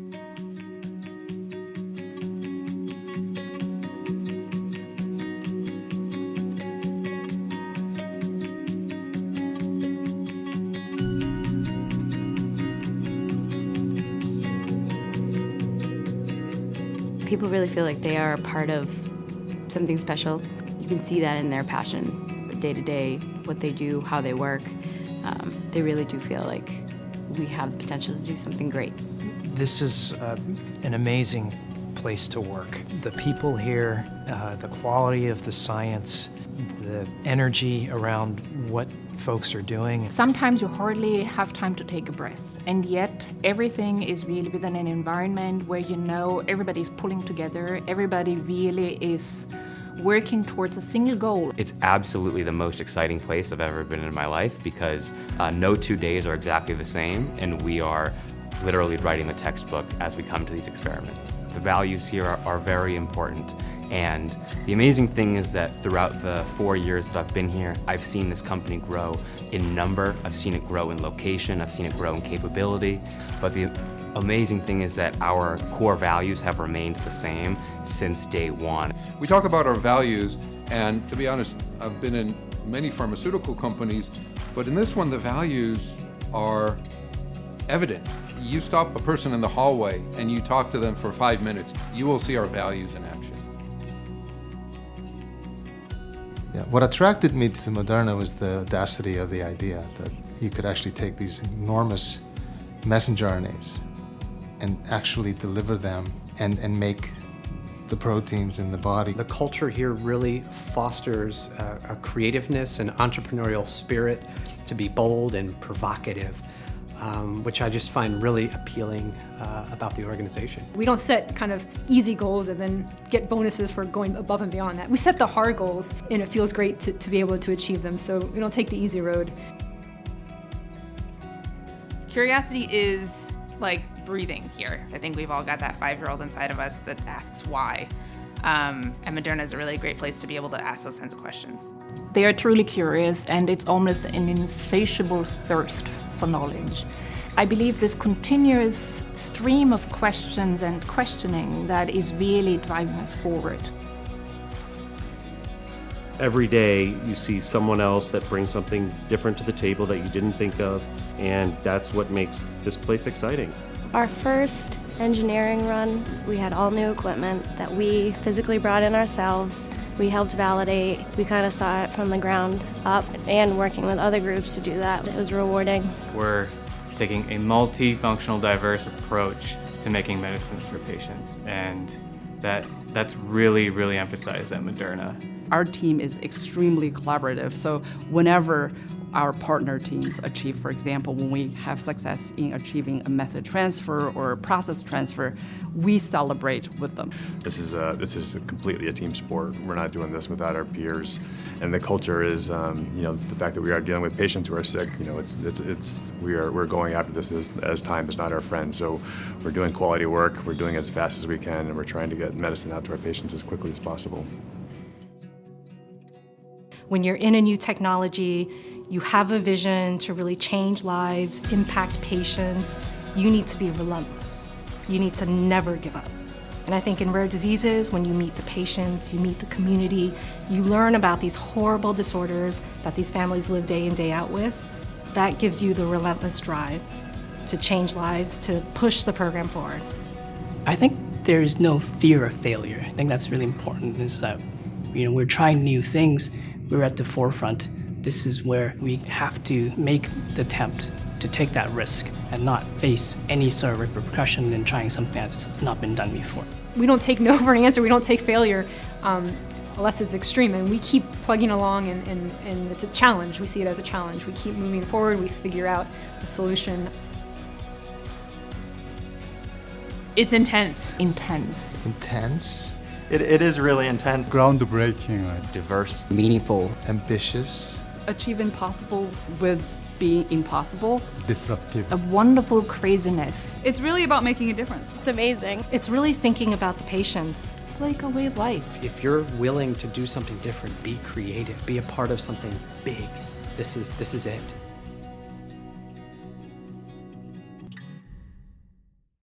People really feel like they are a part of something special. You can see that in their passion, day to day, what they do, how they work. They really do feel like we have the potential to do something great. This is an amazing place to work. The people here, the quality of the science, the energy around what folks are doing. Sometimes you hardly have time to take a breath, and yet everything is really within an environment where you know everybody's pulling together, everybody really is working towards a single goal. It's absolutely the most exciting place I've ever been in my life because no 2 days are exactly the same, and we are literally writing the textbook as we come to these experiments. The values here are very important, and the amazing thing is that throughout the 4 years that I've been here, I've seen this company grow in number, I've seen it grow in location, I've seen it grow in capability, but the amazing thing is that our core values have remained the same since day one. We talk about our values, and to be honest, I've been in many pharmaceutical companies, but in this one, the values are evident. You stop a person in the hallway and you talk to them for 5 minutes, you will see our values in action. Yeah, what attracted me to Moderna was the audacity of the idea that you could actually take these enormous messenger RNAs and actually deliver them and make the proteins in the body. The culture here really fosters a creativeness and entrepreneurial spirit to be bold and provocative, which I just find really appealing about the organization. We don't set kind of easy goals and then get bonuses for going above and beyond that. We set the hard goals, and it feels great to be able to achieve them, so we don't take the easy road. Curiosity is like breathing here. I think we've all got that 5-year-old inside of us that asks why. And Moderna is a really great place to be able to ask those kinds of questions. They are truly curious, and it's almost an insatiable thirst for knowledge. I believe this continuous stream of questions and questioning that is really driving us forward. Every day you see someone else that brings something different to the table that you didn't think of, and that's what makes this place exciting. Our first engineering run, we had all new equipment that we physically brought in ourselves. We helped validate. We kind of saw it from the ground up, and working with other groups to do that, it was rewarding. We're taking a multifunctional, diverse approach to making medicines for patients, and that's really, really emphasized at Moderna. Our team is extremely collaborative, so whenever our partner teams achieve, for example, when we have success in achieving a method transfer or a process transfer, we celebrate with them. This is completely a team sport. We're not doing this without our peers, and the culture is, the fact that we are dealing with patients who are sick. We're going after this as time is not our friend. So we're doing quality work. We're doing it as fast as we can, and we're trying to get medicine out to our patients as quickly as possible. When you're in a new technology, you have a vision to really change lives, impact patients, you need to be relentless. You need to never give up. And I think in rare diseases, when you meet the patients, you meet the community, you learn about these horrible disorders that these families live day in, day out with, that gives you the relentless drive to change lives, to push the program forward. I think there is no fear of failure. I think that's really important, is that we're trying new things, we're at the forefront. This is where we have to make the attempt to take that risk and not face any sort of repercussion in trying something that's not been done before. We don't take no for an answer, we don't take failure unless it's extreme, and we keep plugging along, and it's a challenge. We see it as a challenge. We keep moving forward, we figure out a solution. It's intense. Intense. Intense. It is really intense. Groundbreaking. Diverse. Meaningful. Ambitious. Achieve impossible with being impossible. Disruptive. A wonderful craziness. It's really about making a difference. It's amazing. It's really thinking about the patients. Like a way of life. If you're willing to do something different, be creative, be a part of something big, this is it.